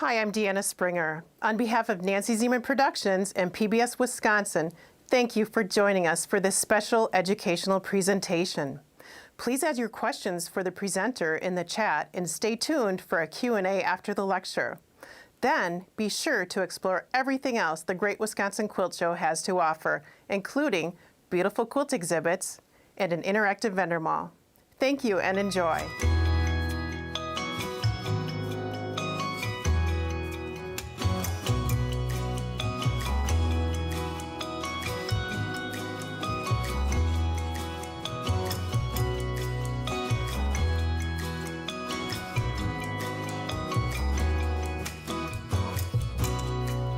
Hi, I'm Deanna Springer. On behalf of Nancy Zeman Productions and PBS Wisconsin, thank you for joining us for this special educational presentation. Please add your questions for the presenter in the chat and stay tuned for a Q&A after the lecture. Then be sure to explore everything else the Great Wisconsin Quilt Show has to offer, including beautiful quilt exhibits and an interactive vendor mall. Thank you and enjoy.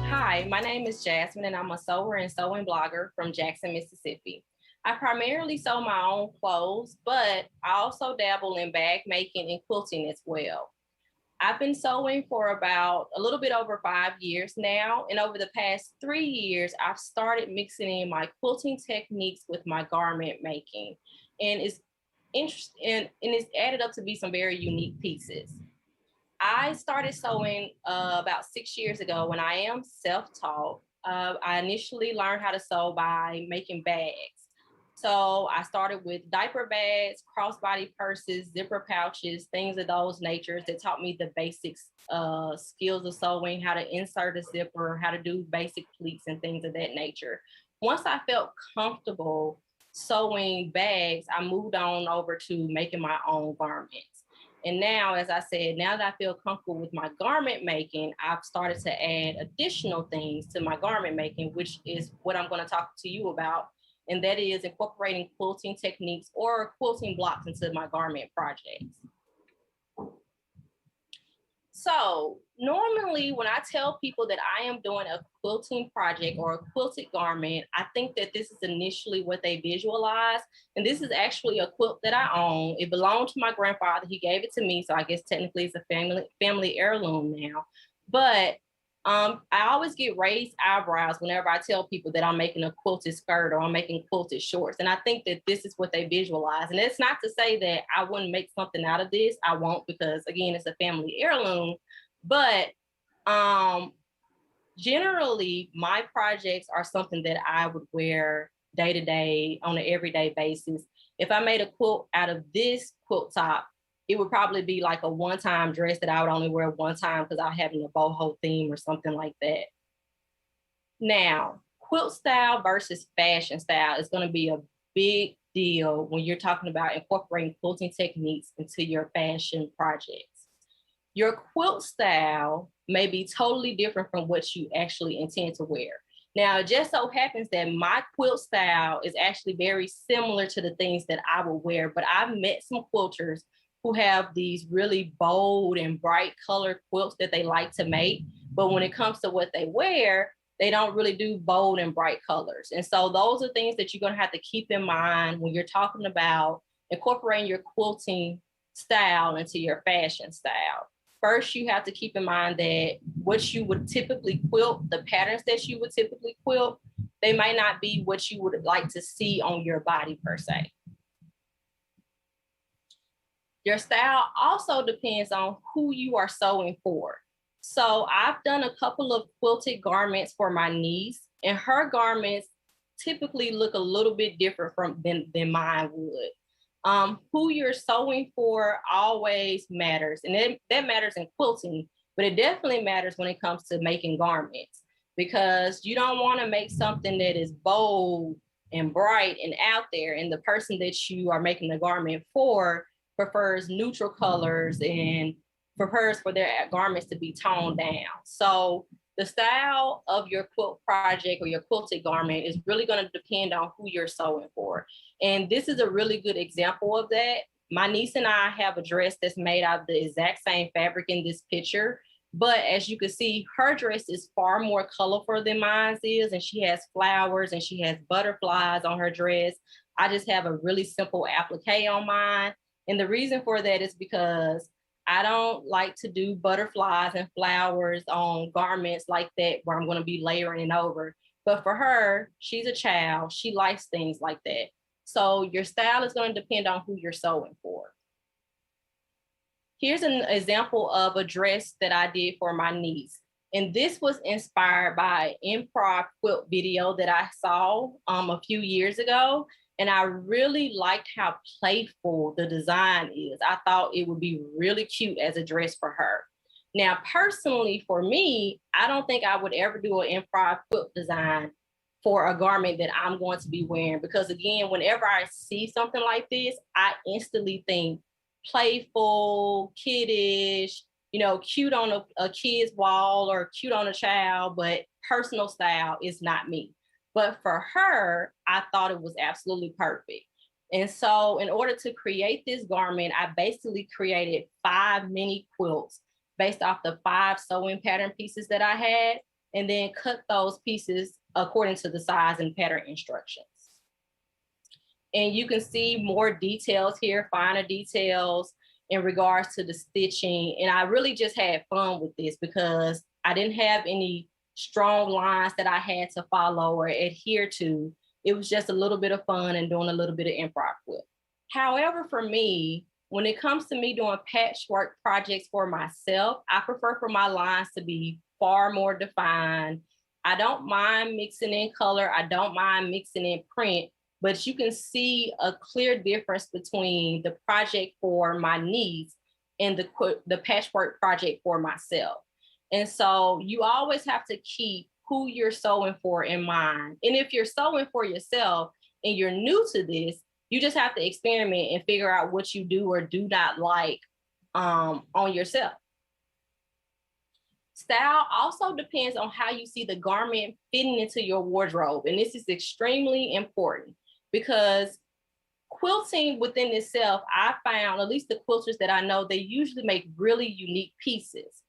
Hi, my name is Jasmine and I'm a sewer and sewing blogger from Jackson, Mississippi. I primarily sew my own clothes, but I also dabble in bag making and quilting as well. I've been sewing for about a little bit over 5 years now, and over the past 3 years, I've started mixing in my quilting techniques with my garment making, and it's interesting and it's added up to be some very unique pieces. I started sewing about 6 years ago when I am self-taught. I initially learned how to sew by making bags. So I started with diaper bags, crossbody purses, zipper pouches, things of those natures that taught me the basics skills of sewing, how to insert a zipper, how to do basic pleats and things of that nature. Once I felt comfortable sewing bags, I moved on over to making my own garments. And now, as I said, now that I feel comfortable with my garment making, I've started to add additional things to my garment making, which is what I'm going to talk to you about. And that is incorporating quilting techniques or quilting blocks into my garment projects. So normally when I tell people that I am doing a quilting project or a quilted garment, I think that this is initially what they visualize. And this is actually a quilt that I own. It belonged to my grandfather. He gave it to me. So I guess technically it's a family heirloom now. But I always get raised eyebrows whenever I tell people that I'm making a quilted skirt or I'm making quilted shorts. And I think that this is what they visualize. And it's not to say that I wouldn't make something out of this. I won't, because again, it's a family heirloom. But generally, my projects are something that I would wear day to day on an everyday basis. If I made a quilt out of this quilt top, it would probably be like a one-time dress that I would only wear one time because I'm having a boho theme or something like that. Now, quilt style versus fashion style is going to be a big deal when you're talking about incorporating quilting techniques into your fashion projects. Your quilt style may be totally different from what you actually intend to wear. Now, it just so happens that my quilt style is actually very similar to the things that I will wear, but I've met some quilters who have these really bold and bright colored quilts that they like to make. But when it comes to what they wear, they don't really do bold and bright colors. And so those are things that you're going to have to keep in mind when you're talking about incorporating your quilting style into your fashion style. First, you have to keep in mind that what you would typically quilt, the patterns that you would typically quilt, they might not be what you would like to see on your body per se. Your style also depends on who you are sewing for. So I've done a couple of quilted garments for my niece, and her garments typically look a little bit different than mine would. Who you're sewing for always matters, and that matters in quilting, but it definitely matters when it comes to making garments, because you don't want to make something that is bold and bright and out there, and the person that you are making the garment for prefers neutral colors and prefers for their garments to be toned down. So the style of your quilt project or your quilted garment is really going to depend on who you're sewing for. And this is a really good example of that. My niece and I have a dress that's made out of the exact same fabric in this picture. But as you can see, her dress is far more colorful than mine is, and she has flowers and she has butterflies on her dress. I just have a really simple applique on mine. And the reason for that is because I don't like to do butterflies and flowers on garments like that where I'm going to be layering it over. But for her, she's a child. She likes things like that. So your style is going to depend on who you're sewing for. Here's an example of a dress that I did for my niece. And this was inspired by an improv quilt video that I saw a few years ago. And I really liked how playful the design is. I thought it would be really cute as a dress for her. Now, personally, for me, I don't think I would ever do an improv quilt design for a garment that I'm going to be wearing. Because again, whenever I see something like this, I instantly think playful, kiddish, cute on a kid's wall or cute on a child, but personal style is not me. But for her, I thought it was absolutely perfect. And so in order to create this garment, I basically created 5 mini quilts based off the 5 sewing pattern pieces that I had, and then cut those pieces according to the size and pattern instructions. And you can see more details here, finer details in regards to the stitching. And I really just had fun with this because I didn't have any strong lines that I had to follow or adhere to. It was just a little bit of fun and doing a little bit of improv with. However, for me, when it comes to me doing patchwork projects for myself, I prefer for my lines to be far more defined. I don't mind mixing in color. I don't mind mixing in print, but you can see a clear difference between the project for my niece and the patchwork project for myself. And so you always have to keep who you're sewing for in mind. And if you're sewing for yourself and you're new to this, you just have to experiment and figure out what you do or do not like on yourself. Style also depends on how you see the garment fitting into your wardrobe. And this is extremely important because quilting within itself, I found, at least the quilters that I know, they usually make really unique pieces.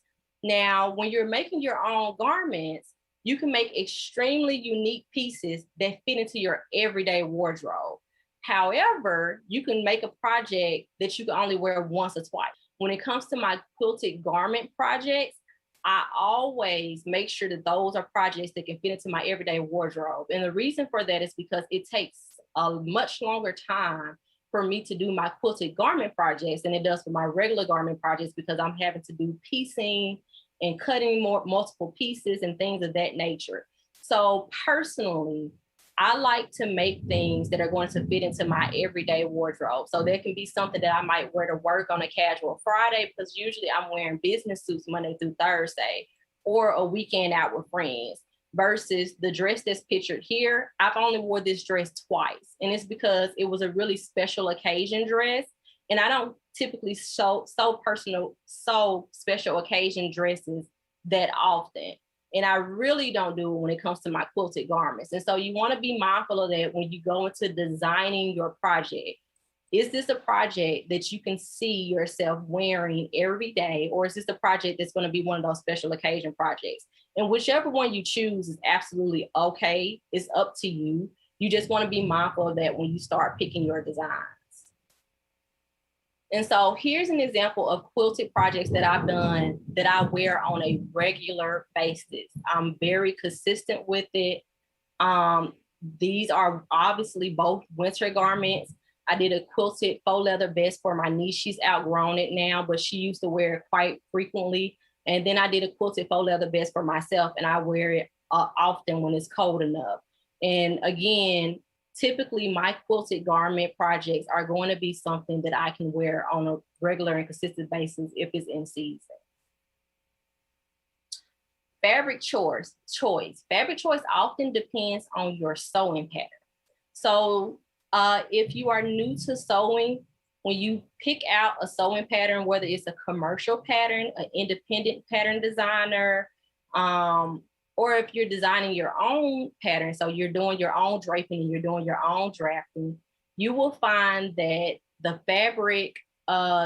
Now, when you're making your own garments, you can make extremely unique pieces that fit into your everyday wardrobe. However, you can make a project that you can only wear once or twice. When it comes to my quilted garment projects, I always make sure that those are projects that can fit into my everyday wardrobe. And the reason for that is because it takes a much longer time for me to do my quilted garment projects than it does for my regular garment projects because I'm having to do piecing and cutting multiple pieces and things of that nature. So personally, I like to make things that are going to fit into my everyday wardrobe. So there can be something that I might wear to work on a casual Friday because usually I'm wearing business suits Monday through Thursday or a weekend out with friends versus the dress that's pictured here. I've only wore this dress twice. And it's because it was a really special occasion dress. And I don't typically sew special occasion dresses that often. And I really don't do it when it comes to my quilted garments. And so you want to be mindful of that when you go into designing your project. Is this a project that you can see yourself wearing every day? Or is this a project that's going to be one of those special occasion projects? And whichever one you choose is absolutely okay. It's up to you. You just want to be mindful of that when you start picking your designs. And so here's an example of quilted projects that I've done that I wear on a regular basis. I'm very consistent with it. These are obviously both winter garments. I did a quilted faux leather vest for my niece. She's outgrown it now, but she used to wear it quite frequently. And then I did a quilted faux leather vest for myself, and I wear it often when it's cold enough. And again, typically my quilted garment projects are going to be something that I can wear on a regular and consistent basis if it's in season. Fabric choice. Fabric choice often depends on your sewing pattern. So if you are new to sewing, when you pick out a sewing pattern, whether it's a commercial pattern, an independent pattern designer, or if you're designing your own pattern, so you're doing your own draping and you're doing your own drafting, you will find that the fabric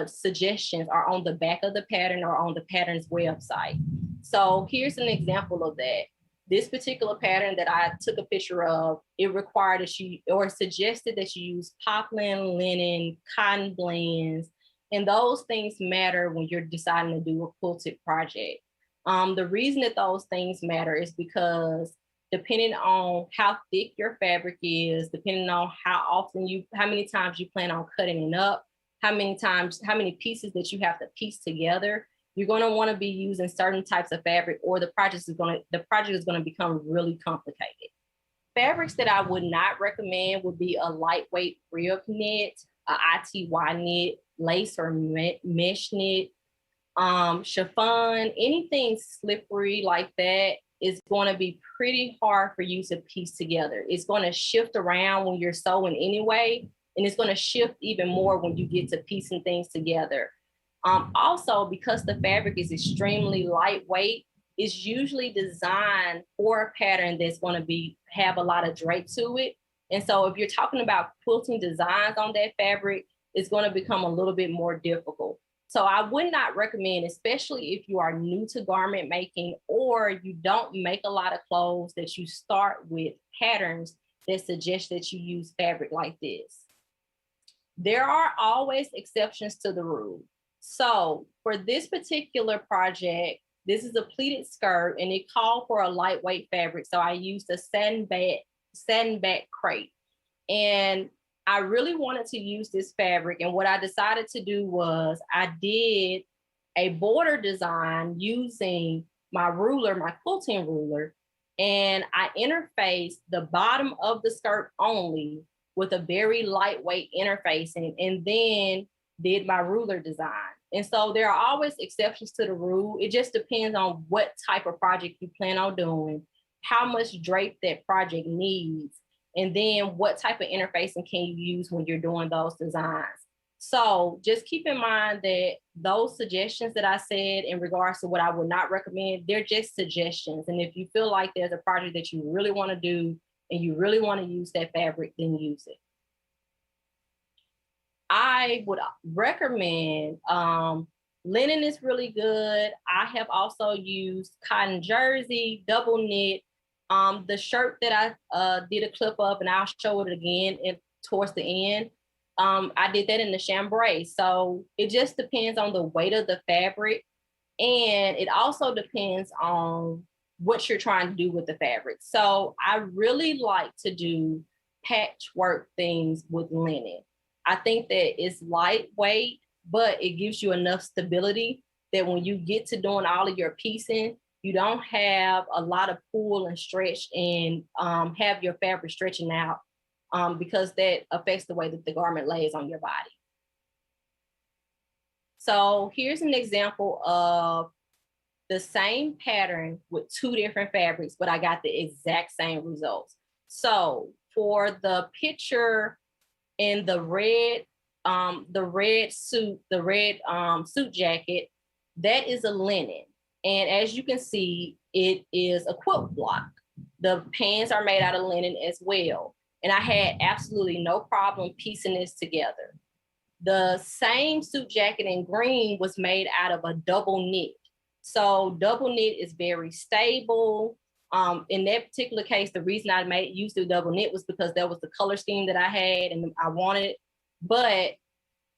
suggestions are on the back of the pattern or on the pattern's website. So here's an example of that. This particular pattern that I took a picture of, it required that you, or suggested that you use poplin, linen, cotton blends, and those things matter when you're deciding to do a quilted project. The reason that those things matter is because depending on how thick your fabric is, depending on how many times you plan on cutting it up, how many pieces that you have to piece together, you're going to want to be using certain types of fabric, or the project is going to become really complicated. Fabrics that I would not recommend would be a lightweight rib knit, a ITY knit, lace or mesh knit, chiffon, anything slippery like that is going to be pretty hard for you to piece together. It's going to shift around when you're sewing anyway, and it's going to shift even more when you get to piecing things together. Also, because the fabric is extremely lightweight, it's usually designed for a pattern that's going to have a lot of drape to it. And so if you're talking about quilting designs on that fabric, it's going to become a little bit more difficult. So I would not recommend, especially if you are new to garment making or you don't make a lot of clothes, that you start with patterns that suggest that you use fabric like this. There are always exceptions to the rule. So for this particular project, this is a pleated skirt and it called for a lightweight fabric. So I used a satin back crepe. And I really wanted to use this fabric. And what I decided to do was I did a border design using my ruler, my quilting ruler, and I interfaced the bottom of the skirt only with a very lightweight interfacing, and then did my ruler design. And so there are always exceptions to the rule. It just depends on what type of project you plan on doing, how much drape that project needs, and then what type of interfacing can you use when you're doing those designs. So just keep in mind that those suggestions that I said in regards to what I would not recommend, they're just suggestions. And if you feel like there's a project that you really want to do and you really want to use that fabric, then use it. I would recommend linen is really good. I have also used cotton jersey, double knit. The shirt that I did a clip of, and I'll show it again towards the end. I did that in the chambray. So it just depends on the weight of the fabric. And it also depends on what you're trying to do with the fabric. So I really like to do patchwork things with linen. I think that it's lightweight, but it gives you enough stability that when you get to doing all of your piecing, you don't have a lot of pull and stretch and have your fabric stretching out because that affects the way that the garment lays on your body. So here's an example of the same pattern with two different fabrics, but I got the exact same results. So for the picture in the red suit jacket, that is a linen. And as you can see, it is a quilt block. The pants are made out of linen as well. And I had absolutely no problem piecing this together. The same suit jacket in green was made out of a double knit. So double knit is very stable. In that particular case, the reason I used the double knit was because that was the color scheme that I had and I wanted. But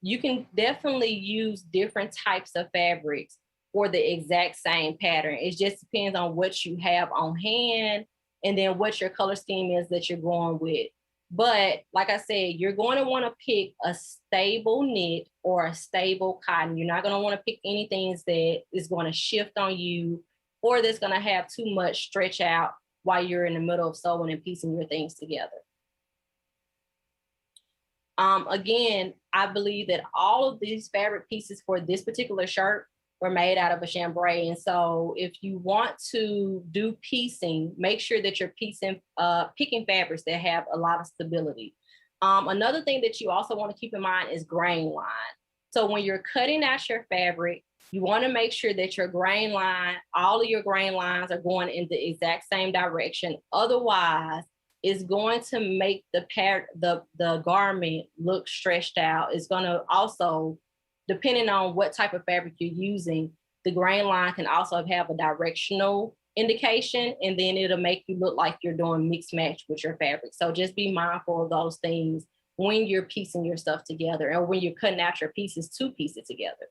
you can definitely use different types of fabrics for the exact same pattern. It just depends on what you have on hand and then what your color scheme is that you're going with. But like I said, you're going to want to pick a stable knit or a stable cotton. You're not going to want to pick anything that is going to shift on you or that's going to have too much stretch out while you're in the middle of sewing and piecing your things together. Again, I believe that all of these fabric pieces for this particular shirt were made out of a chambray. And so if you want to do piecing, make sure that you're picking fabrics that have a lot of stability. Another thing that you also want to keep in mind is grain line. So when you're cutting out your fabric, you want to make sure that your grain line, all of your grain lines are going in the exact same direction. Otherwise, it's going to make the garment look stretched out. It's going to also, depending on what type of fabric you're using, the grain line can also have a directional indication, and then it'll make you look like you're doing mix match with your fabric. So just be mindful of those things when you're piecing your stuff together and when you're cutting out your pieces to piece it together.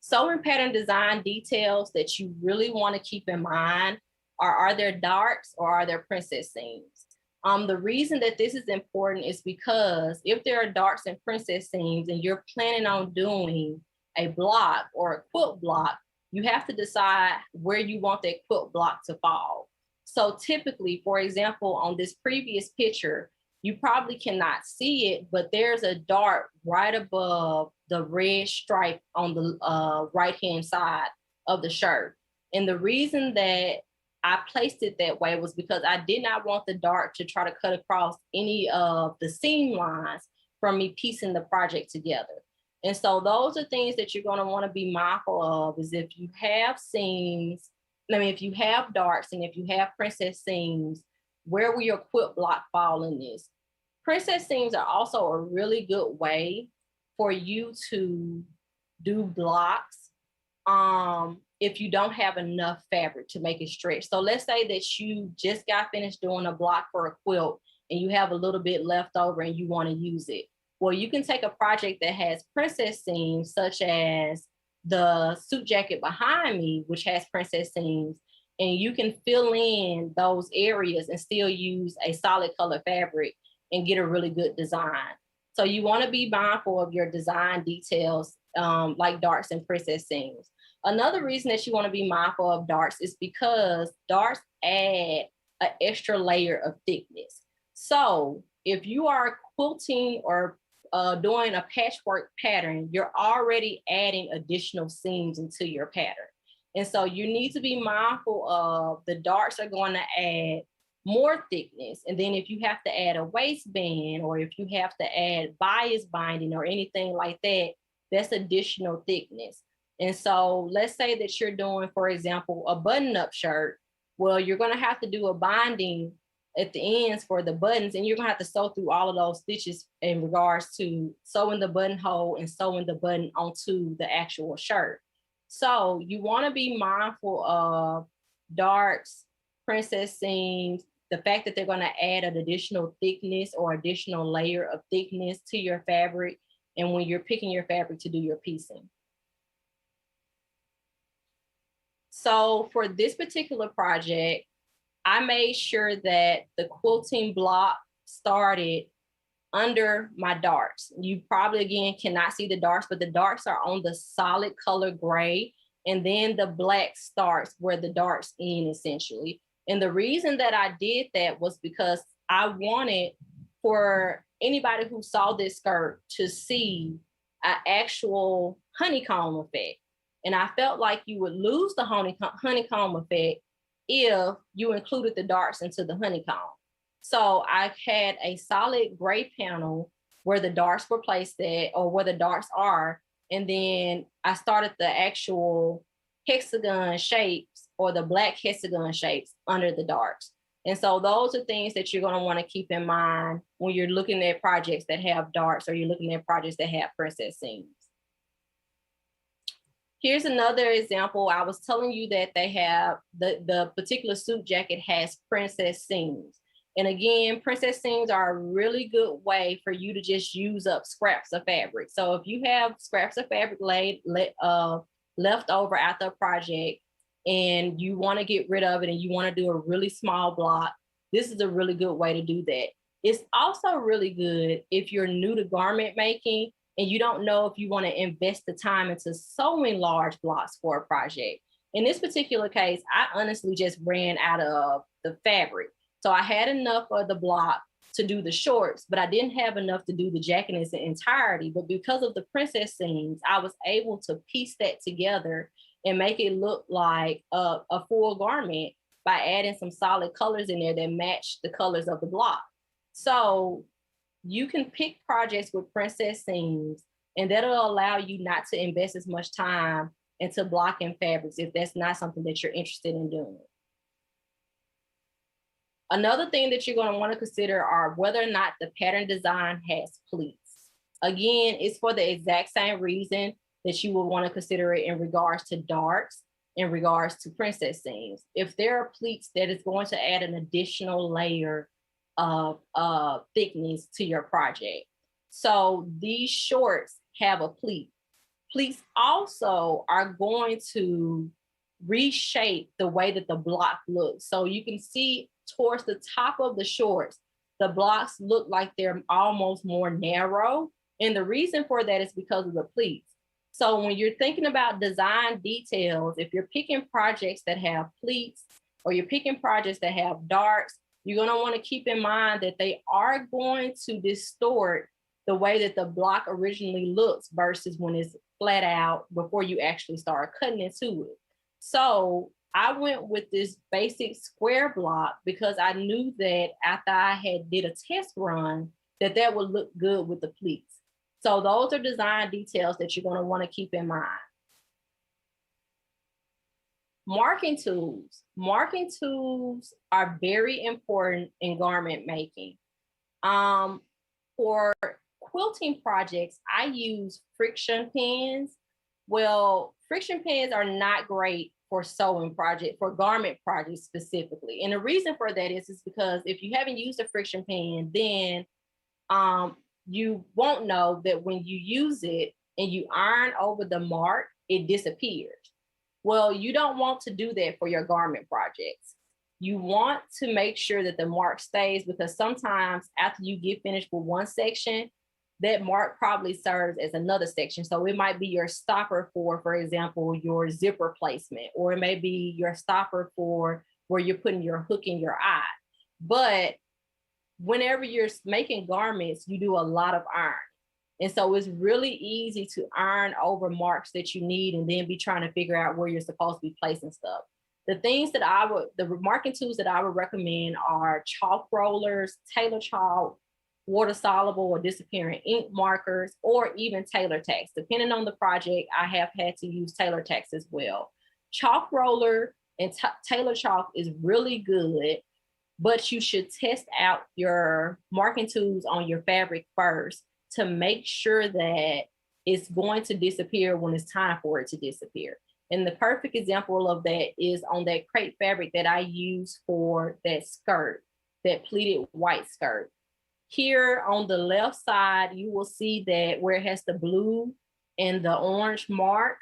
Sewing pattern design details that you really want to keep in mind are there darts or are there princess seams? The reason that this is important is because if there are darts and princess seams and you're planning on doing a block or a quilt block, you have to decide where you want that quilt block to fall. So typically, for example, on this previous picture, you probably cannot see it, but there's a dart right above the red stripe on the right-hand side of the shirt. And the reason that I placed it that way was because I did not want the dart to try to cut across any of the seam lines from me piecing the project together. And so those are things that you're going to want to be mindful of, is if you have seams, if you have darts and if you have princess seams, where will your quilt block fall in this? Princess seams are also a really good way for you to do blocks if you don't have enough fabric to make it stretch. So let's say that you just got finished doing a block for a quilt and you have a little bit left over and you want to use it. Well, you can take a project that has princess seams, such as the suit jacket behind me, which has princess seams, and you can fill in those areas and still use a solid color fabric and get a really good design. So you want to be mindful of your design details, like darts and princess seams. Another reason that you want to be mindful of darts is because darts add an extra layer of thickness. So if you are quilting or doing a patchwork pattern, you're already adding additional seams into your pattern. And so you need to be mindful of the darts are going to add more thickness. And then if you have to add a waistband or if you have to add bias binding or anything like that, that's additional thickness. And so let's say that you're doing, for example, a button-up shirt. Well, you're going to have to do a binding at the ends for the buttons, and you're going to have to sew through all of those stitches in regards to sewing the buttonhole and sewing the button onto the actual shirt. So you want to be mindful of darts, princess seams, the fact that they're going to add an additional thickness or additional layer of thickness to your fabric, and when you're picking your fabric to do your piecing. So for this particular project, I made sure that the quilting block started under my darts. You probably, again, cannot see the darts, but the darts are on the solid color gray, and then the black starts where the darts end, essentially. And the reason that I did that was because I wanted for anybody who saw this skirt to see an actual honeycomb effect. And I felt like you would lose the honeycomb effect if you included the darts into the honeycomb. So I had a solid gray panel where the darts were placed at, or where the darts are. And then I started the actual hexagon shapes or the black hexagon shapes under the darts. And so those are things that you're going to want to keep in mind when you're looking at projects that have darts or you're looking at projects that have princess seams. Here's another example. I was telling you that they have the particular suit jacket has princess seams. And again, princess seams are a really good way for you to just use up scraps of fabric. So if you have scraps of fabric left over after a project and you want to get rid of it and you want to do a really small block, this is a really good way to do that. It's also really good if you're new to garment making and you don't know if you want to invest the time into sewing large blocks for a project. In this particular case, I honestly just ran out of the fabric. So I had enough of the block to do the shorts, but I didn't have enough to do the jacket in its entirety. But because of the princess seams, I was able to piece that together and make it look like a full garment by adding some solid colors in there that match the colors of the block. So you can pick projects with princess seams, and that'll allow you not to invest as much time into blocking fabrics if that's not something that you're interested in doing. Another thing that you're going to want to consider are whether or not the pattern design has pleats. Again, it's for the exact same reason that you would want to consider it in regards to darts, in regards to princess seams. If there are pleats, that is going to add an additional layer of thickness to your project. So these shorts have a pleat. Pleats also are going to reshape the way that the block looks. So you can see towards the top of the shorts, the blocks look like they're almost more narrow. And the reason for that is because of the pleats. So when you're thinking about design details, if you're picking projects that have pleats or you're picking projects that have darks, you're going to want to keep in mind that they are going to distort the way that the block originally looks versus when it's flat out before you actually start cutting into it. So I went with this basic square block because I knew that after I had did a test run, that would look good with the pleats. So those are design details that you're going to want to keep in mind. Marking tools. Marking tools are very important in garment making. For quilting projects, I use friction pins. Well, friction pins are not great for sewing project, for garment projects specifically. And the reason for that is because if you haven't used a friction pin, then you won't know that when you use it and you iron over the mark, it disappears. Well, you don't want to do that for your garment projects. You want to make sure that the mark stays, because sometimes after you get finished with one section, that mark probably serves as another section. So it might be your stopper for example, your zipper placement, or it may be your stopper for where you're putting your hook in your eye. But whenever you're making garments, you do a lot of iron. And so it's really easy to iron over marks that you need and then be trying to figure out where you're supposed to be placing stuff. The things that the marking tools that I would recommend are chalk rollers, Taylor chalk, water soluble or disappearing ink markers, or even Taylor Tacks. Depending on the project, I have had to use Taylor Tacks as well. Chalk roller and Taylor chalk is really good, but you should test out your marking tools on your fabric first to make sure that it's going to disappear when it's time for it to disappear. And the perfect example of that is on that crepe fabric that I use for that skirt, that pleated white skirt. Here on the left side, you will see that where it has the blue and the orange mark,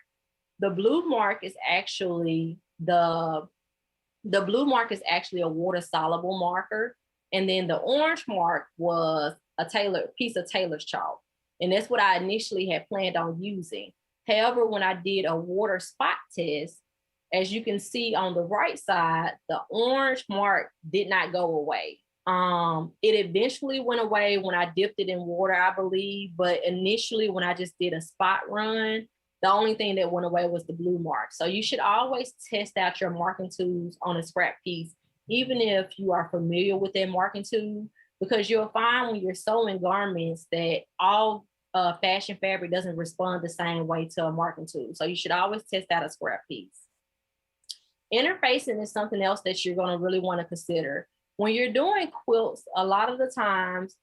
the blue mark is actually a water soluble marker. And then the orange mark was a piece of Taylor's chalk. And that's what I initially had planned on using. However, when I did a water spot test, as you can see on the right side, the orange mark did not go away. It eventually went away when I dipped it in water, I believe. But initially, when I just did a spot run, the only thing that went away was the blue mark. So you should always test out your marking tools on a scrap piece, even if you are familiar with that marking tool, because you'll find when you're sewing garments that all fashion fabric doesn't respond the same way to a marking tool. So you should always test out a scrap piece. Interfacing is something else that you're going to really want to consider. When you're doing quilts, a lot of the times,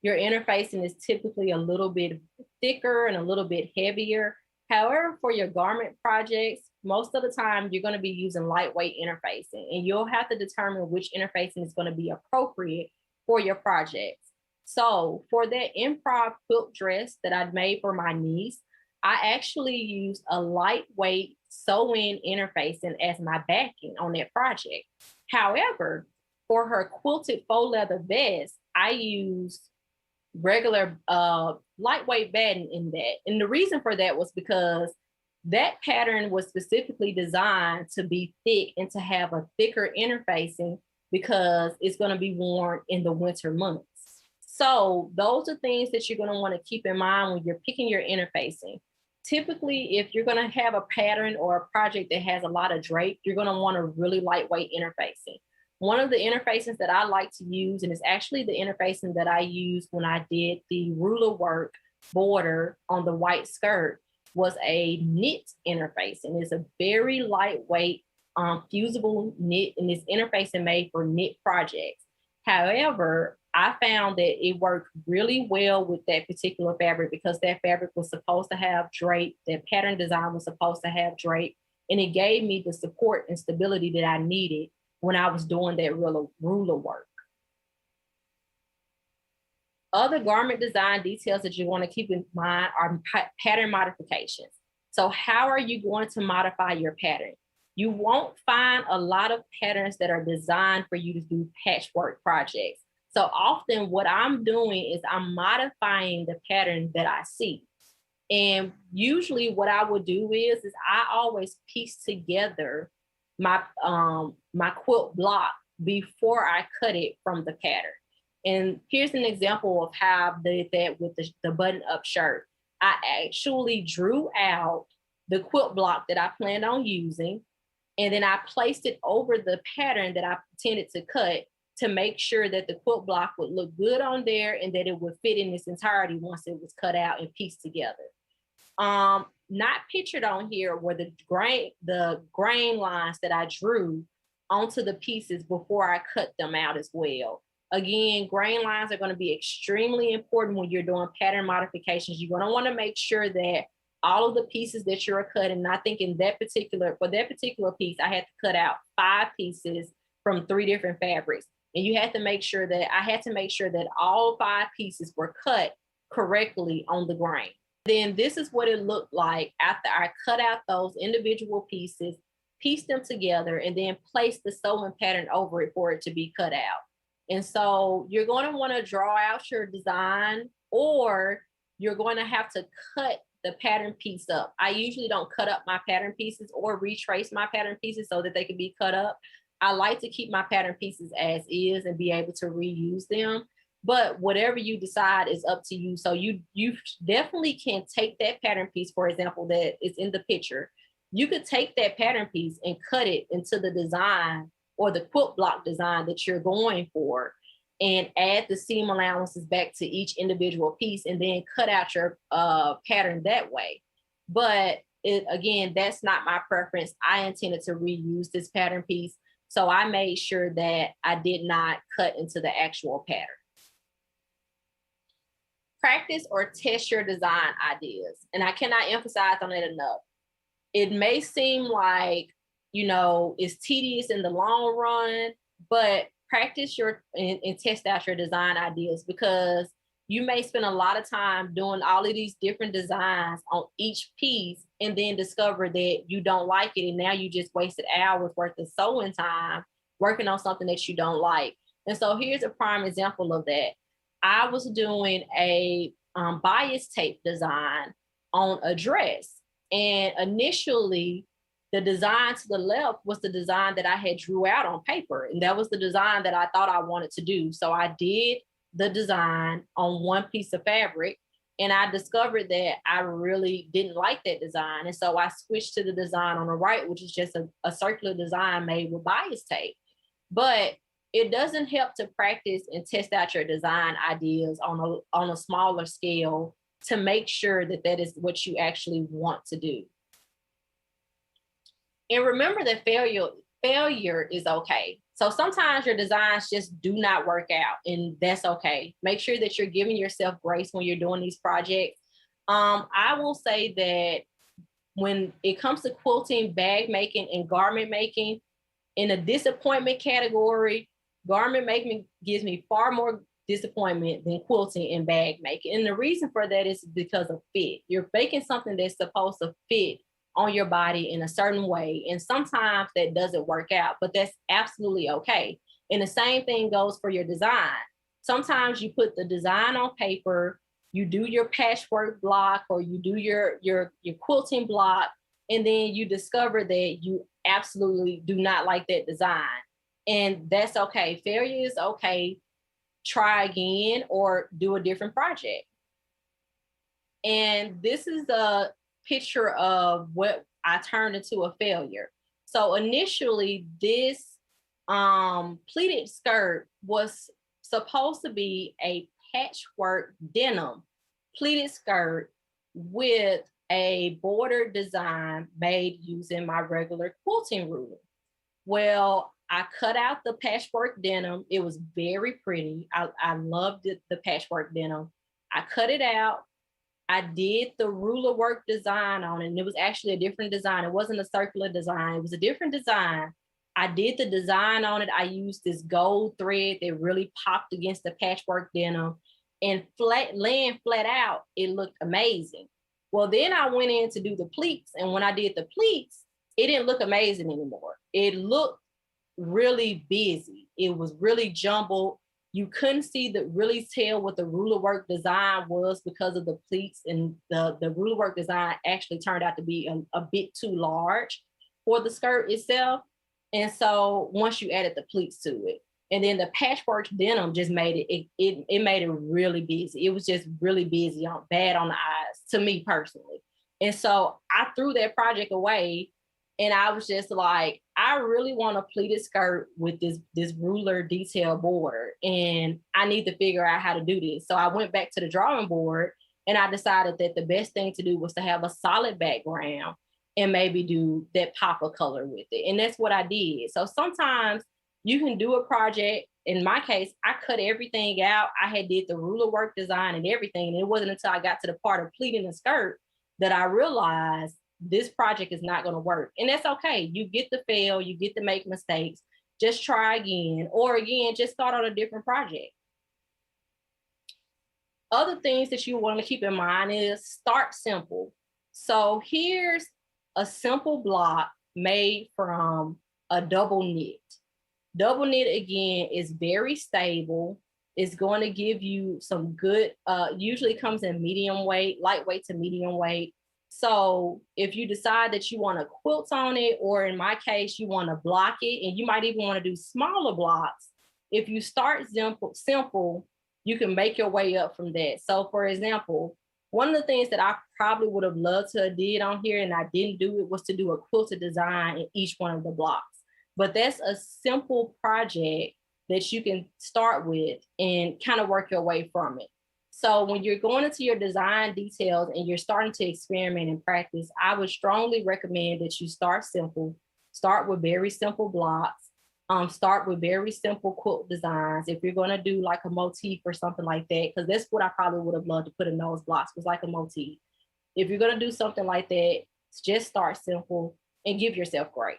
your interfacing is typically a little bit thicker and a little bit heavier. However, for your garment projects, most of the time you're going to be using lightweight interfacing, and you'll have to determine which interfacing is going to be appropriate for your projects. So for that improv quilt dress that I made for my niece, I actually used a lightweight sew-in interfacing as my backing on that project. However, for her quilted faux leather vest, I used regular lightweight batting in that. And the reason for that was because that pattern was specifically designed to be thick and to have a thicker interfacing because it's going to be worn in the winter months. So those are things that you're going to want to keep in mind when you're picking your interfacing. Typically, if you're going to have a pattern or a project that has a lot of drape, you're going to want a really lightweight interfacing. One of the interfacings that I like to use, and it's actually the interfacing that I used when I did the ruler work border on the white skirt, was a knit interfacing. It's a very lightweight, fusible knit, and it's interfacing made for knit projects. However, I found that it worked really well with that particular fabric because that fabric was supposed to have drape, that pattern design was supposed to have drape, and it gave me the support and stability that I needed when I was doing that ruler work. Other garment design details that you want to keep in mind are pattern modifications. So how are you going to modify your pattern? You won't find a lot of patterns that are designed for you to do patchwork projects. So often what I'm doing is I'm modifying the pattern that I see. And usually what I would do is I always piece together my quilt block before I cut it from the pattern. And here's an example of how I did that with the button up shirt. I actually drew out the quilt block that I planned on using, and then I placed it over the pattern that I intended to cut to make sure that the quilt block would look good on there and that it would fit in its entirety once it was cut out and pieced together. Not pictured on here were the grain lines that I drew onto the pieces before I cut them out as well. Again, grain lines are going to be extremely important when you're doing pattern modifications. You're going to want to make sure that all of the pieces that you're cutting, I think for that particular piece, I had to cut out 5 pieces from 3 different fabrics. And I had to make sure that all 5 pieces were cut correctly on the grain. Then this is what it looked like after I cut out those individual pieces, pieced them together, and then placed the sewing pattern over it for it to be cut out. And so you're going to want to draw out your design, or you're going to have to cut the pattern piece up. I usually don't cut up my pattern pieces or retrace my pattern pieces so that they can be cut up. I like to keep my pattern pieces as is and be able to reuse them. But whatever you decide is up to you. So you definitely can take that pattern piece, for example, that is in the picture. You could take that pattern piece and cut it into the design or the quilt block design that you're going for, and add the seam allowances back to each individual piece and then cut out your pattern that way. But again, that's not my preference. I intended to reuse this pattern piece. So I made sure that I did not cut into the actual pattern. Practice or test your design ideas. And I cannot emphasize on it enough. It may seem like, it's tedious in the long run, but practice and test out your design ideas, because you may spend a lot of time doing all of these different designs on each piece and then discover that you don't like it. And now you just wasted hours worth of sewing time working on something that you don't like. And so here's a prime example of that. I was doing a bias tape design on a dress. And initially, the design to the left was the design that I had drew out on paper. And that was the design that I thought I wanted to do. So I did the design on one piece of fabric, and I discovered that I really didn't like that design. And so I switched to the design on the right, which is just a circular design made with bias tape. But it doesn't help to practice and test out your design ideas on a smaller scale to make sure that that is what you actually want to do. And remember that failure is okay. So sometimes your designs just do not work out, and that's okay. Make sure that you're giving yourself grace when you're doing these projects. I will say that when it comes to quilting, bag making, and garment making, in a disappointment category, garment making gives me far more disappointment than quilting and bag making. And the reason for that is because of fit. You're making something that's supposed to fit on your body in a certain way. And sometimes that doesn't work out, but that's absolutely okay. And the same thing goes for your design. Sometimes you put the design on paper, you do your patchwork block, or you do your quilting block, and then you discover that you absolutely do not like that design. And that's okay. Failure is okay. Try again or do a different project. And this is a picture of what I turned into a failure. So initially, this pleated skirt was supposed to be a patchwork denim pleated skirt with a border design made using my regular quilting ruler. Well, I cut out the patchwork denim. It was very pretty. I loved the patchwork denim. I cut it out. I did the ruler work design on it, and it was actually a different design. It wasn't a circular design. It was a different design. I did the design on it. I used this gold thread that really popped against the patchwork denim, and laying flat out, it looked amazing. Well, then I went in to do the pleats, and when I did the pleats, it didn't look amazing anymore. It looked really busy. It was really jumbled. you couldn't really tell what the ruler work design was because of the pleats, and the ruler work design actually turned out to be a bit too large for the skirt itself. And so once you added the pleats to it, and then the patchwork denim just made it made it really busy. It was just really busy, bad on the eyes to me personally. And so I threw that project away, and I was just like, I really want a pleated skirt with this ruler detail border, and I need to figure out how to do this. So I went back to the drawing board, and I decided that the best thing to do was to have a solid background and maybe do that pop of color with it. And that's what I did. So sometimes you can do a project. In my case, I cut everything out. I had did the ruler work design and everything. And it wasn't until I got to the part of pleating the skirt that I realized this project is not going to work. And that's okay. You get to fail, you get to make mistakes. Just try again, or again, just start on a different project. Other things that you want to keep in mind is start simple. So here's a simple block made from a double knit. Double knit, again, is very stable. It's going to give you some good, usually comes in medium weight, lightweight to medium weight. So if you decide that you want to quilt on it, or in my case, you want to block it, and you might even want to do smaller blocks, if you start simple, you can make your way up from that. So for example, one of the things that I probably would have loved to have did on here and I didn't do it was to do a quilted design in each one of the blocks. But that's a simple project that you can start with and kind of work your way from it. So when you're going into your design details and you're starting to experiment and practice, I would strongly recommend that you start simple, start with very simple blocks, start with very simple quilt designs. If you're going to do like a motif or something like that, because that's what I probably would have loved to put in those blocks, was like a motif. If you're going to do something like that, just start simple and give yourself grace.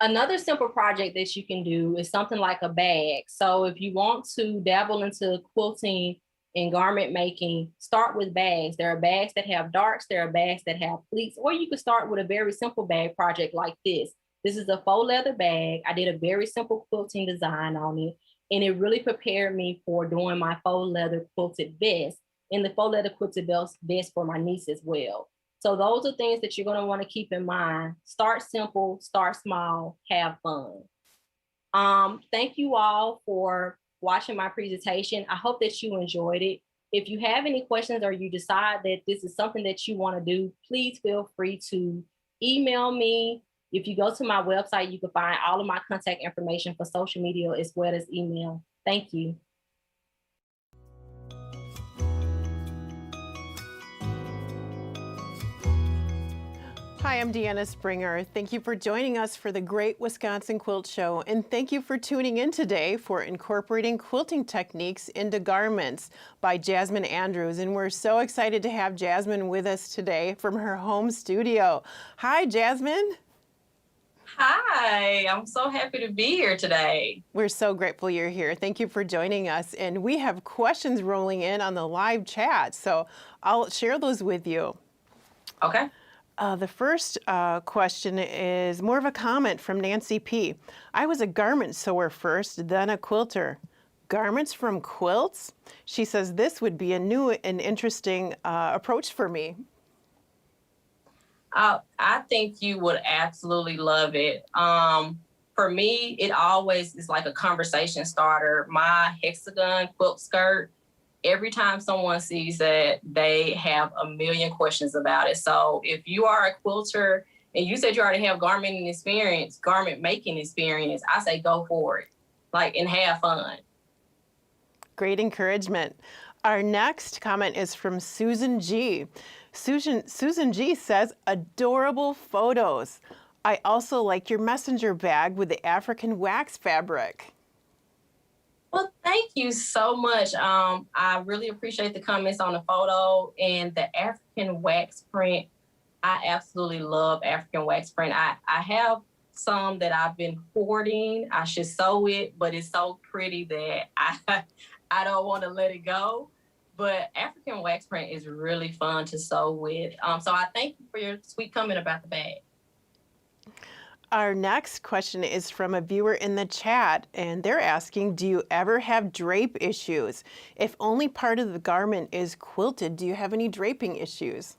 Another simple project that you can do is something like a bag. So if you want to dabble into quilting and garment making, start with bags. There are bags that have darts, there are bags that have pleats, or you can start with a very simple bag project like this. This is a faux leather bag. I did a very simple quilting design on it, and it really prepared me for doing my faux leather quilted vest and the faux leather quilted vest for my niece as well. So those are things that you're going to want to keep in mind. Start simple, start small, have fun. Thank you all for watching my presentation. I hope that you enjoyed it. If you have any questions or you decide that this is something that you want to do, please feel free to email me. If you go to my website, you can find all of my contact information for social media as well as email. Thank you. Hi, I'm Deanna Springer. Thank you for joining us for the Great Wisconsin Quilt Show, and thank you for tuning in today for Incorporating Quilting Techniques into Garments by Jasmine Andrews. And we're so excited to have Jasmine with us today from her home studio. Hi, Jasmine. Hi, I'm so happy to be here today. We're so grateful you're here. Thank you for joining us. And we have questions rolling in on the live chat, so I'll share those with you. Okay. The first question is more of a comment from Nancy P. I was a garment sewer first, then a quilter. Garments from quilts? She says this would be a new and interesting approach for me. I think you would absolutely love it. For me, it always is like a conversation starter. My hexagon quilt skirt, every time someone sees that, they have a million questions about it. So if you are a quilter and you said you already have garment making experience, I say go for it, and have fun. Great encouragement. Our next comment is from Susan G. Susan G says, adorable photos. I also like your messenger bag with the African wax fabric. Well, thank you so much. I really appreciate the comments on the photo and the African wax print. I absolutely love African wax print. I have some that I've been hoarding. I should sew it, but it's so pretty that I don't want to let it go. But African wax print is really fun to sew with. So I thank you for your sweet comment about the bag. Our next question is from a viewer in the chat, and they're asking, do you ever have drape issues? If only part of the garment is quilted, do you have any draping issues?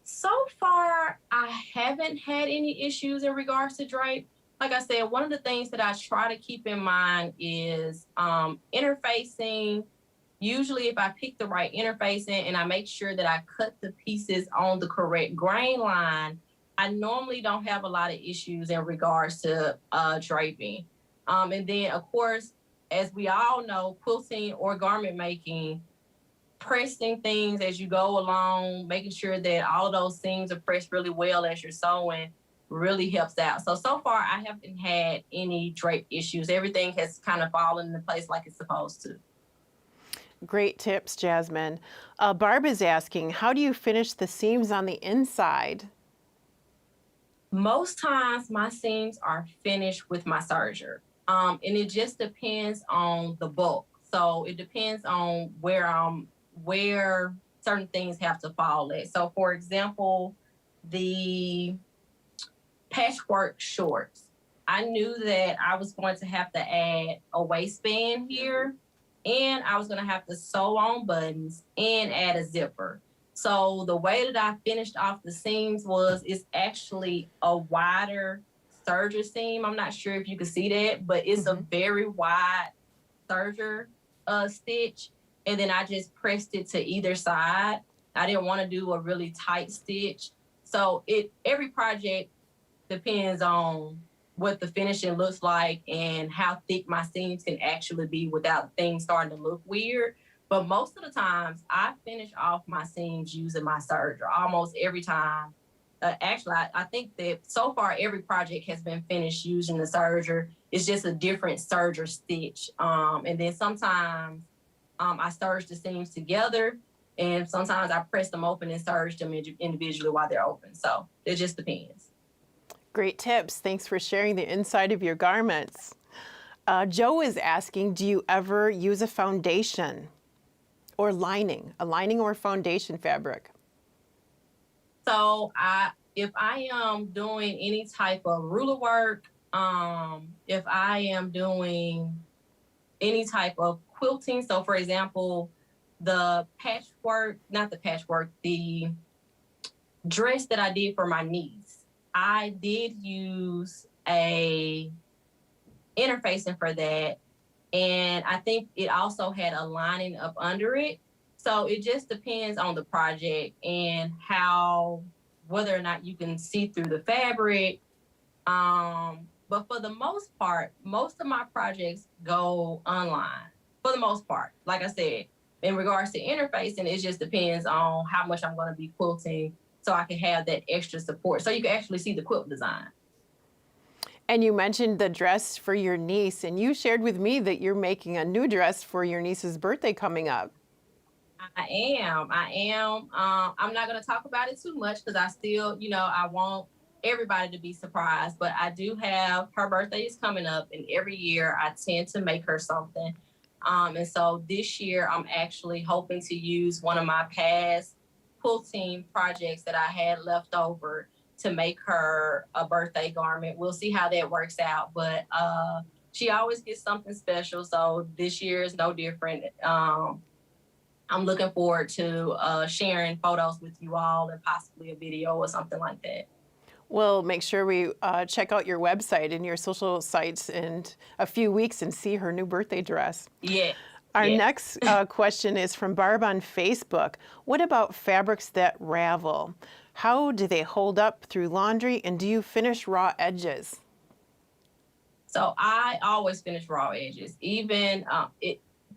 So far, I haven't had any issues in regards to drape. Like I said, one of the things that I try to keep in mind is interfacing. Usually, if I pick the right interfacing and I make sure that I cut the pieces on the correct grain line, I normally don't have a lot of issues in regards to draping. And then, of course, as we all know, quilting or garment making, pressing things as you go along, making sure that all of those seams are pressed really well as you're sewing really helps out. So far, I haven't had any drape issues. Everything has kind of fallen into place like it's supposed to. Great tips, Jasmine. Barb is asking, how do you finish the seams on the inside? Most times my seams are finished with my serger. And it just depends on the bulk. So it depends on where certain things have to fall at. So for example, the patchwork shorts, I knew that I was going to have to add a waistband here, and I was going to have to sew on buttons and add a zipper. So the way that I finished off the seams it's actually a wider serger seam. I'm not sure if you can see that, but it's a very wide serger stitch. And then I just pressed it to either side. I didn't want to do a really tight stitch. So every project depends on what the finishing looks like and how thick my seams can actually be without things starting to look weird. But most of the times I finish off my seams using my serger almost every time. Actually, I think that so far every project has been finished using the serger. It's just a different serger stitch. And then sometimes I serge the seams together, and sometimes I press them open and serge them individually while they're open. So it just depends. Great tips. Thanks for sharing the inside of your garments. Joe is asking, do you ever use a foundation or a lining or foundation fabric? So if I am doing any type of ruler work, if I am doing any type of quilting, so for example, the dress that I did for my niece, I did use a interfacing for that. And I think it also had a lining up under it. So it just depends on the project and whether or not you can see through the fabric. But for the most part, most of my projects go online for the most part. Like I said, in regards to interfacing, it just depends on how much I'm going to be quilting so I can have that extra support. So you can actually see the quilt design. And you mentioned the dress for your niece, and you shared with me that you're making a new dress for your niece's birthday coming up. I am. I'm not going to talk about it too much because I still, I want everybody to be surprised. But I do have, her birthday is coming up, and every year I tend to make her something. And so this year I'm actually hoping to use one of my past quilting projects that I had left over to make her a birthday garment. We'll see how that works out. But she always gets something special. So this year is no different. I'm looking forward to sharing photos with you all and possibly a video or something like that. We'll make sure we check out your website and your social sites in a few weeks and see her new birthday dress. Yeah. Our next question is from Barb on Facebook. What about fabrics that ravel? How do they hold up through laundry, and do you finish raw edges? So I always finish raw edges, even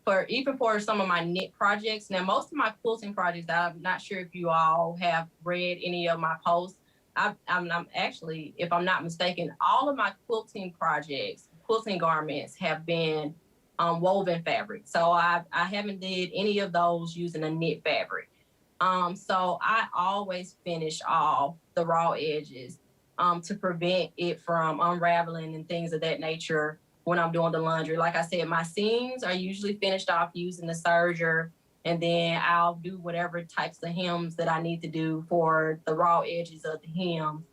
for some of my knit projects. Now, most of my quilting projects, I'm not sure if you all have read any of my posts. I'm actually, if I'm not mistaken, all of my quilting projects, quilting garments have been woven fabric. So I haven't did any of those using a knit fabric. So I always finish off the raw edges to prevent it from unraveling and things of that nature when I'm doing the laundry. Like I said, my seams are usually finished off using the serger, and then I'll do whatever types of hems that I need to do for the raw edges of the hem.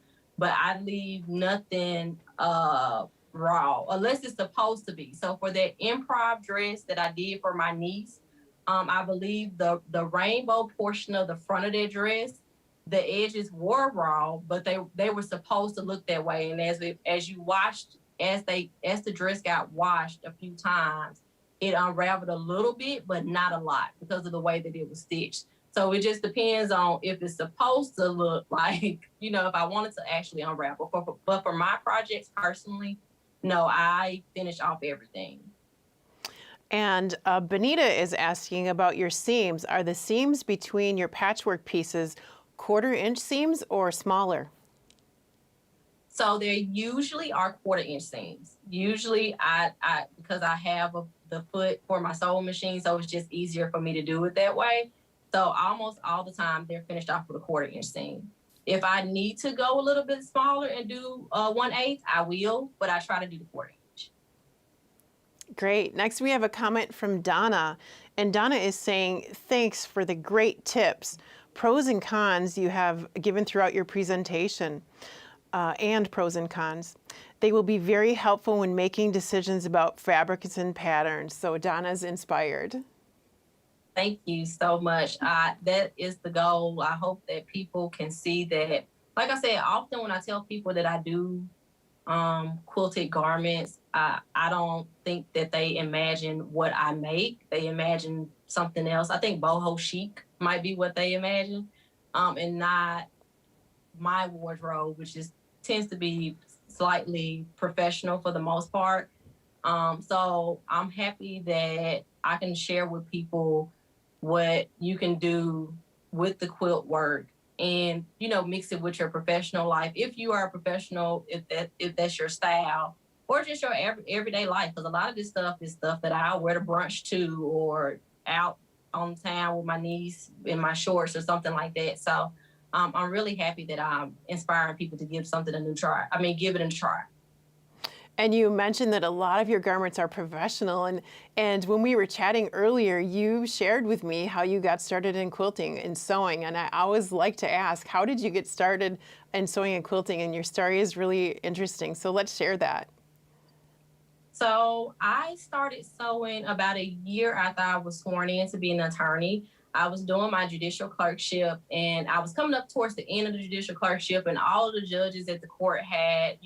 but I leave nothing raw unless it's supposed to be. So for that improv dress that I did for my niece, I believe the rainbow portion of the front of that dress, the edges were raw, but they were supposed to look that way. And as you watched, as the dress got washed a few times, it unraveled a little bit, but not a lot because of the way that it was stitched. So it just depends on if it's supposed to look like, if I wanted to actually unravel. But for my projects personally, no, I finish off everything. And Benita is asking about your seams. Are the seams between your patchwork pieces 1/4-inch seams or smaller? So there usually are 1/4-inch seams. Usually I because I have the foot for my sewing machine, so it's just easier for me to do it that way. So almost all the time they're finished off with a 1/4-inch seam. If I need to go a little bit smaller and do 1/8, I will, but I try to do the 1/4-inch. Great. Next, we have a comment from Donna. And Donna is saying, thanks for the great tips, pros and cons you have given throughout your presentation, and pros and cons. They will be very helpful when making decisions about fabrics and patterns. So Donna's inspired. Thank you so much. That is the goal. I hope that people can see that. Like I said, often when I tell people that I do quilted garments, I don't think that they imagine what I make. They imagine something else. I think boho chic might be what they imagine, and not my wardrobe, which tends to be slightly professional for the most part. So I'm happy that I can share with people what you can do with the quilt work and, mix it with your professional life. If you are a professional, if that's your style, or just your everyday life. Because a lot of this stuff is stuff that I'll wear to brunch to, or out on town with my niece in my shorts or something like that. So I'm really happy that I'm inspiring people to give something a new try. Give it a try. And you mentioned that a lot of your garments are professional. And when we were chatting earlier, you shared with me how you got started in quilting and sewing. And I always like to ask, how did you get started in sewing and quilting? And your story is really interesting. So let's share that. So I started sewing about a year after I was sworn in to be an attorney. I was doing my judicial clerkship, and I was coming up towards the end of the judicial clerkship, and all of the judges at the court had,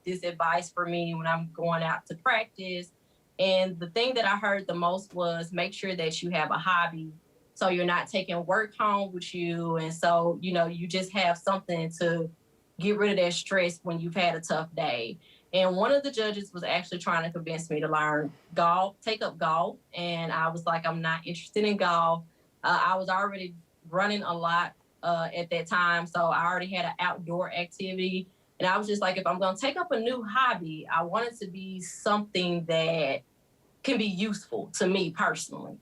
this advice for me when I'm going out to practice. And the thing that I heard the most was make sure that you have a hobby, so you're not taking work home with you. And so, you just have something to get rid of that stress when you've had a tough day. And one of the judges was actually trying to convince me to learn golf, take up golf. And I was like, I'm not interested in golf. I was already running a lot at that time, so I already had an outdoor activity. And I was just like, if I'm going to take up a new hobby, I want it to be something that can be useful to me personally.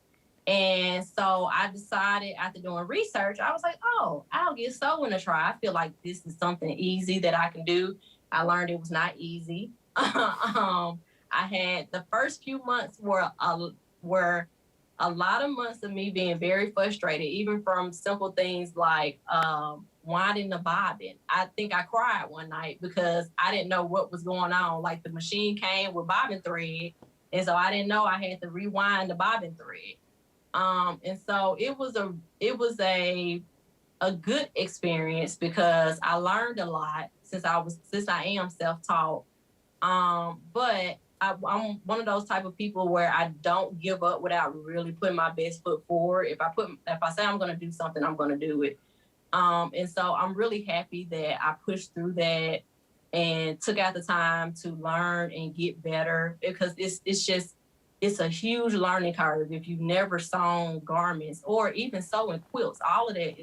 And so I decided, after doing research, I was like, oh, I'll give sewing a try. I feel like this is something easy that I can do. I learned it was not easy. I had the first few months were a lot of months of me being very frustrated, even from simple things like winding the bobbin. I think I cried one night because I didn't know what was going on. Like, the machine came with bobbin thread, and so I didn't know I had to rewind the bobbin thread. And so it was a good experience because I learned a lot since I am self-taught. But I'm one of those type of people where I don't give up without really putting my best foot forward. If I say I'm going to do something, I'm going to do it. And so I'm really happy that I pushed through that and took out the time to learn and get better, because it's a huge learning curve. If you've never sewn garments or even sewing quilts, all of that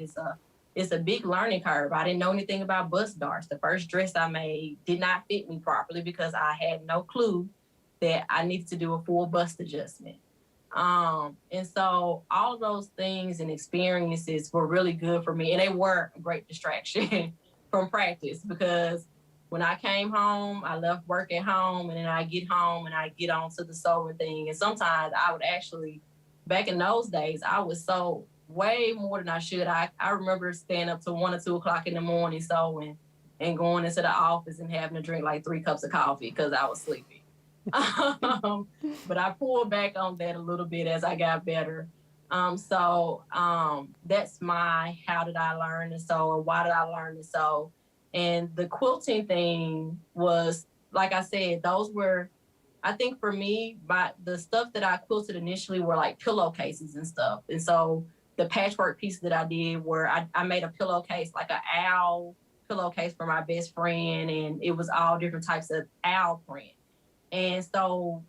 is a big learning curve. I didn't know anything about bust darts. The first dress I made did not fit me properly because I had no clue that I needed to do a full bust adjustment. And so all of those things and experiences were really good for me. And they were a great distraction from practice, because when I came home, I left work at home, and then I get home and I get on to the sewing thing. And sometimes I would actually, back in those days, I would sew way more than I should. I remember staying up to 1 or 2 o'clock in the morning sewing and going into the office and having to drink like 3 cups of coffee because I was sleepy. But I pulled back on that a little bit as I got better. That's my how did I learn to sew, or why did I learn to sew? And the quilting thing was, like I said, those were, I think for me, the stuff that I quilted initially were like pillowcases and stuff. And so the patchwork pieces that I did were I made a pillowcase, like an owl pillowcase for my best friend, and it was all different types of owl print. And so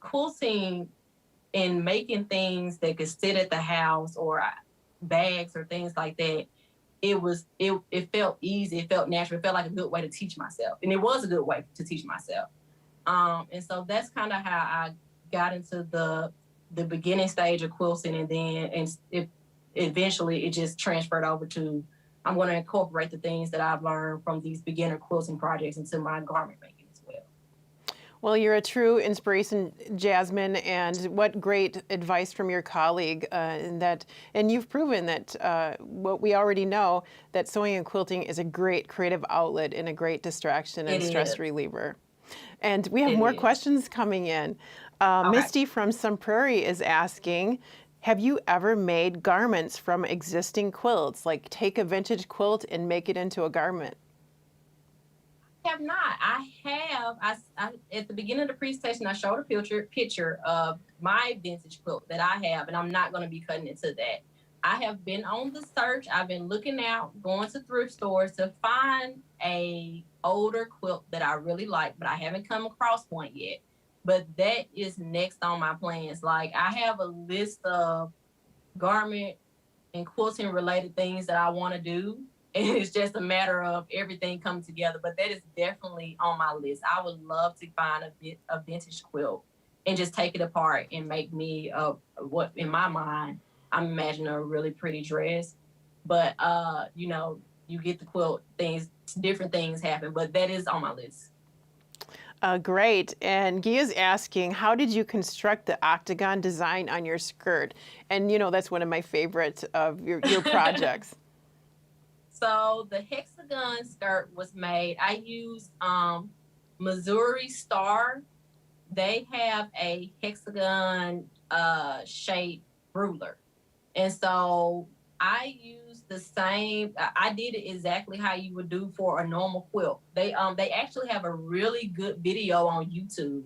quilting and making things that could sit at the house, or bags or things like that, it felt easy, it felt natural, it felt like a good way to teach myself. And it was a good way to teach myself. And so that's kind of how I got into the beginning stage of quilting, and then eventually it just transferred over to, I'm going to incorporate the things that I've learned from these beginner quilting projects into my garment making as well. Well, you're a true inspiration, Jasmine, and what great advice from your colleague. And you've proven that what we already know, that sewing and quilting is a great creative outlet and a great distraction and stress reliever. And we have more questions coming in. Okay. Misty from Sun Prairie is asking, have you ever made garments from existing quilts, like take a vintage quilt and make it into a garment? I have not. I have. I at the beginning of the presentation, I showed a picture of my vintage quilt that I have, and I'm not going to be cutting into that. I have been on the search. I've been looking out, going to thrift stores to find a older quilt that I really like, but I haven't come across one yet. But that is next on my plans. Like, I have a list of garment and quilting related things that I want to do. And it's just a matter of everything coming together. But that is definitely on my list. I would love to find a vintage quilt and just take it apart and make me what in my mind I'm imagining a really pretty dress. But you get the quilt, different things happen. But that is on my list. Great. And Gia's asking, how did you construct the octagon design on your skirt? And that's one of my favorite of your projects. So the hexagon skirt was made. I used Missouri Star. They have a hexagon shaped ruler. And so I used the same, I did it exactly how you would do for a normal quilt. They actually have a really good video on YouTube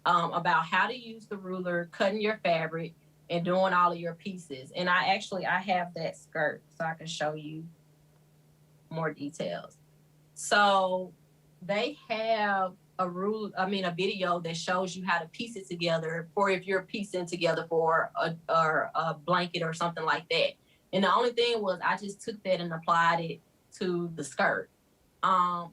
about how to use the ruler, cutting your fabric, and doing all of your pieces. And I have that skirt so I can show you more details. So they have a video that shows you how to piece it together for if you're piecing together for a blanket or something like that. And the only thing was I just took that and applied it to the skirt. I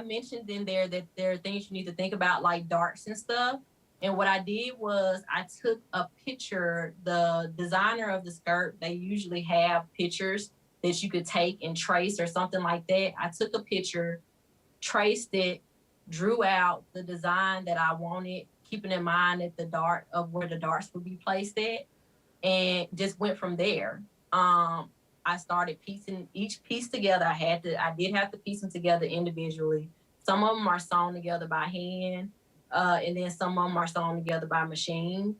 mentioned in there that there are things you need to think about, like darts and stuff. And what I did was I took a picture. The designer of the skirt, they usually have pictures that you could take and trace or something like that. I took a picture, traced it, drew out the design that I wanted, keeping in mind that the dart of where the darts would be placed at, and just went from there. I started piecing each piece together. I did have to piece them together individually. Some of them are sewn together by hand, and then some of them are sewn together by machine.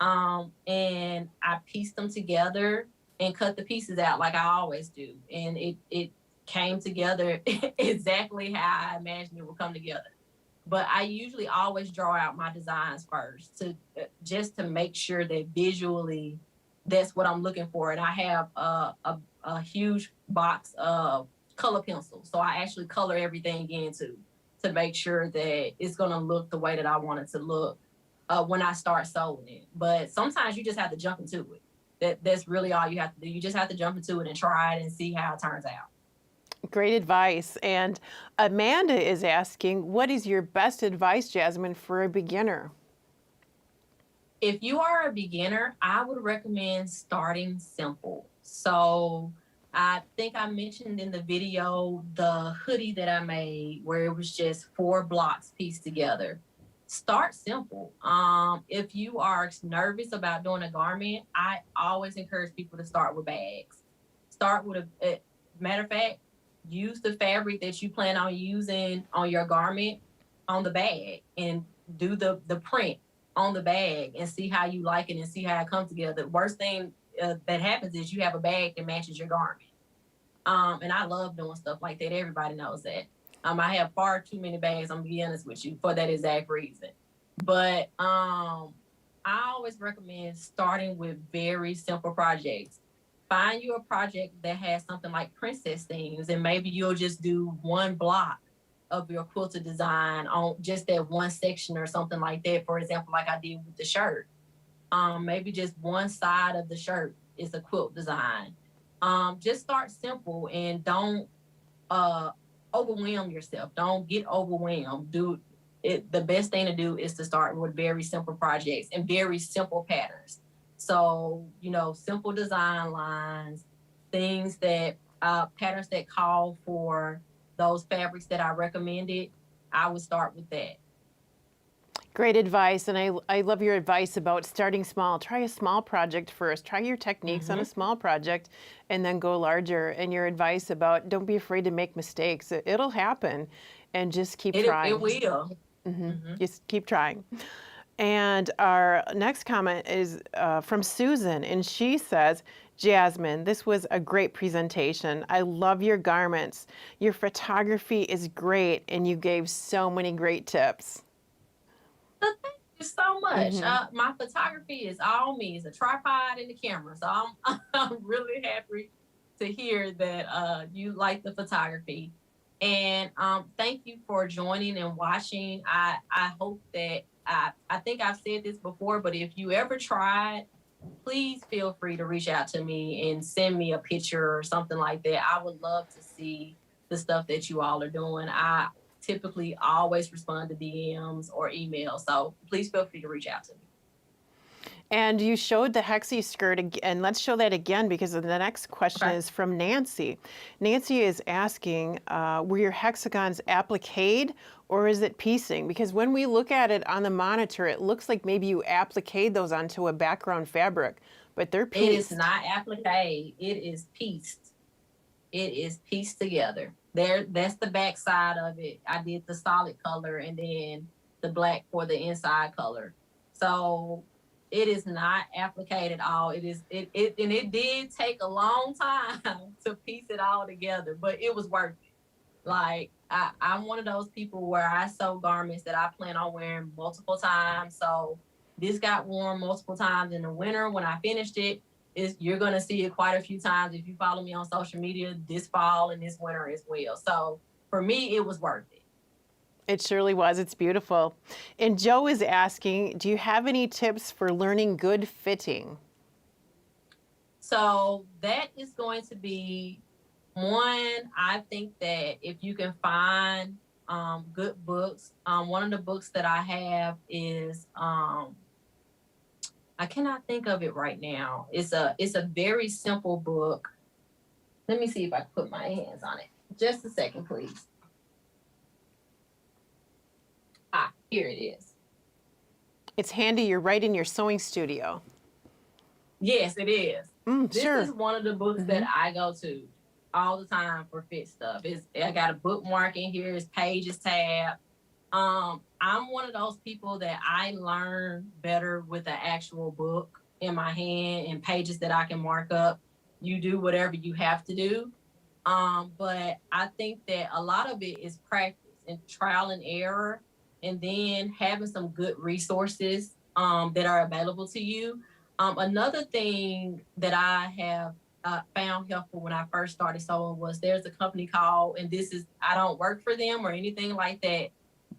And I pieced them together and cut the pieces out like I always do. And it came together exactly how I imagined it would come together. But I usually always draw out my designs first just to make sure that visually that's what I'm looking for. And I have a huge box of color pencils. So I actually color everything in to make sure that it's going to look the way that I want it to look when I start sewing it. But sometimes you just have to jump into it. That's really all you have to do. You just have to jump into it and try it and see how it turns out. Great advice. And Amanda is asking, what is your best advice, Jasmine, for a beginner? If you are a beginner, I would recommend starting simple. So I think I mentioned in the video the hoodie that I made where it was just 4 blocks pieced together. Start simple. If you are nervous about doing a garment, I always encourage people to start with bags. Start with matter of fact, use the fabric that you plan on using on your garment on the bag and do the print on the bag and see how you like it and see how it comes together. The worst thing that happens is you have a bag that matches your garment. And I love doing stuff like that. Everybody knows that. I have far too many bags, I'm gonna be honest with you, for that exact reason. But I always recommend starting with very simple projects. Find you a project that has something like princess themes, and maybe you'll just do one block of your quilted design on just that one section or something like that. For example, like I did with the shirt. Maybe just one side of the shirt is a quilt design. Just start simple and don't overwhelm yourself. Don't get overwhelmed. Do it. The best thing to do is to start with very simple projects and very simple patterns. So, simple design lines, things that patterns that call for those fabrics that I recommended, I would start with that. Great advice, and I love your advice about starting small. Try a small project first. Try your techniques on a small project, and then go larger. And your advice about don't be afraid to make mistakes. It'll happen, and just keep trying. It will. Just keep trying. And our next comment is from Susan, and she says, Jasmine, this was a great presentation. I love your garments. Your photography is great, and you gave so many great tips. Thank you so much. My photography is all me. It's a tripod and the camera. So I'm really happy to hear that you like the photography. And thank you for joining and watching. I hope that I think I've said this before, but if you ever tried, please feel free to reach out to me and send me a picture or something like that. I would love to see the stuff that you all are doing. I typically always respond to DMs or emails, so please feel free to reach out to me. And you showed the hexie skirt, and let's show that again because the next question is from Nancy. Nancy is asking, were your hexagons appliqued or is it piecing? Because when we look at it on the monitor, it looks like maybe you appliqued those onto a background fabric, but they're pieced. It is not appliqued, it is pieced. It is pieced together. That's the back side of it. I did the solid color and then the black for the inside color. So it is not appliqued at all. It did take a long time to piece it all together, but it was worth it. Like I'm one of those people where I sew garments that I plan on wearing multiple times. So this got worn multiple times in the winter. When I finished it, you're gonna see it quite a few times if you follow me on social media this fall and this winter as well. So for me, it was worth it. It surely was. It's beautiful. And Joe is asking, do you have any tips for learning good fitting? So that is going to be one. I think that if you can find good books, one of the books that I have is I cannot think of it right now. It's a very simple book. Let me see if I can put my hands on it. Just a second, please. Here it is. It's handy. You're right in your sewing studio. Yes, it is. This Sure. is one of the books that I go to all the time for fit stuff. I got a bookmark in here. It's Pages tab. I'm one of those people that I learn better with an actual book in my hand and pages that I can mark up. You do whatever you have to do. But I think that a lot of it is practice and trial and error, and then having some good resources that are available to you. Another thing that I have found helpful when I first started sewing was there's a company called, and I don't work for them or anything like that.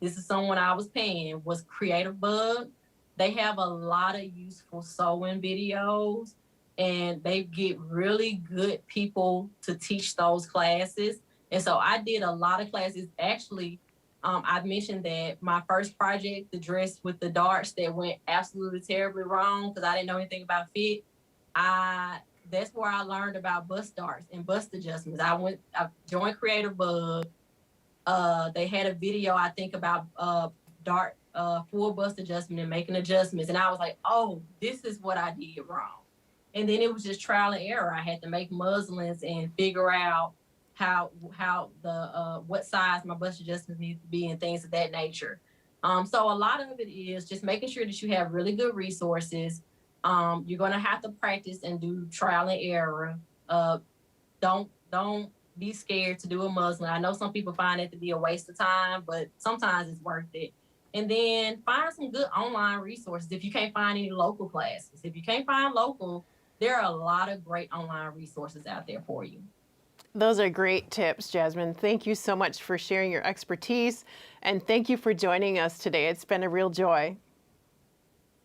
This is someone I was paying, was Creative Bug. They have a lot of useful sewing videos, and they get really good people to teach those classes. And so I did a lot of classes. Actually, I've mentioned that my first project, the dress with the darts that went absolutely terribly wrong because I didn't know anything about fit. That's where I learned about bust darts and bust adjustments. I joined Creative Bug. They had a video, I think, about dart full bust adjustment and making adjustments. And I was like, oh, this is what I did wrong. And then it was just trial and error. I had to make muslins and figure out what size my bust adjustments need to be and things of that nature. So a lot of it is just making sure that you have really good resources. You're going to have to practice and do trial and error. Don't be scared to do a Muslin. I know some people find it to be a waste of time, but sometimes it's worth it. And then find some good online resources if you can't find any local classes. If you can't find local, there are a lot of great online resources out there for you. Those are great tips, Jasmine. Thank you so much for sharing your expertise, and thank you for joining us today. It's been a real joy.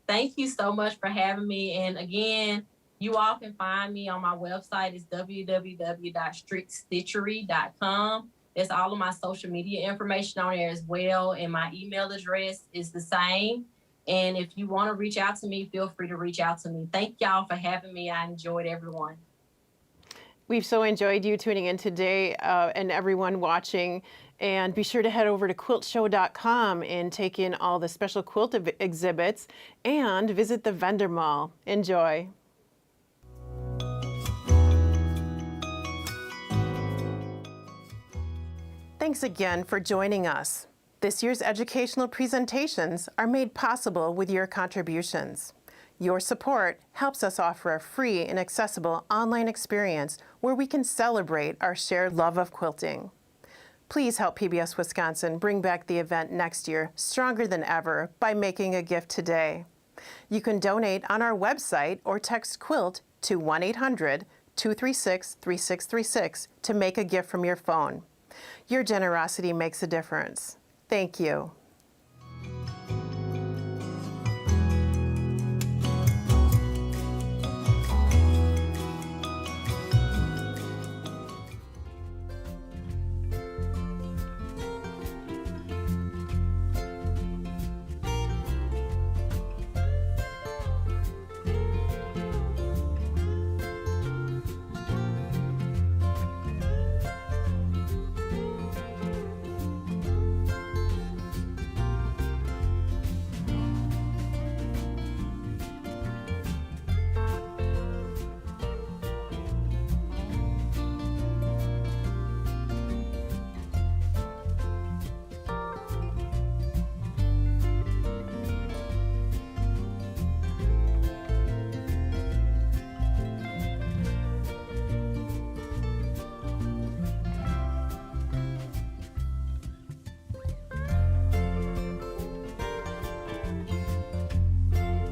Thank you so much for having me. And again, you all can find me on my website. It's www.streetstitchery.com. There's all of my social media information on there as well. And my email address is the same. And if you want to reach out to me, feel free to reach out to me. Thank y'all for having me. I enjoyed everyone. We've so enjoyed you tuning in today and everyone watching. And be sure to head over to quiltshow.com and take in all the special quilt exhibits and visit the vendor mall. Enjoy. Thanks again for joining us. This year's educational presentations are made possible with your contributions. Your support helps us offer a free and accessible online experience where we can celebrate our shared love of quilting. Please help PBS Wisconsin bring back the event next year stronger than ever by making a gift today. You can donate on our website or text QUILT to 1-800-236-3636 to make a gift from your phone. Your generosity makes a difference. Thank you.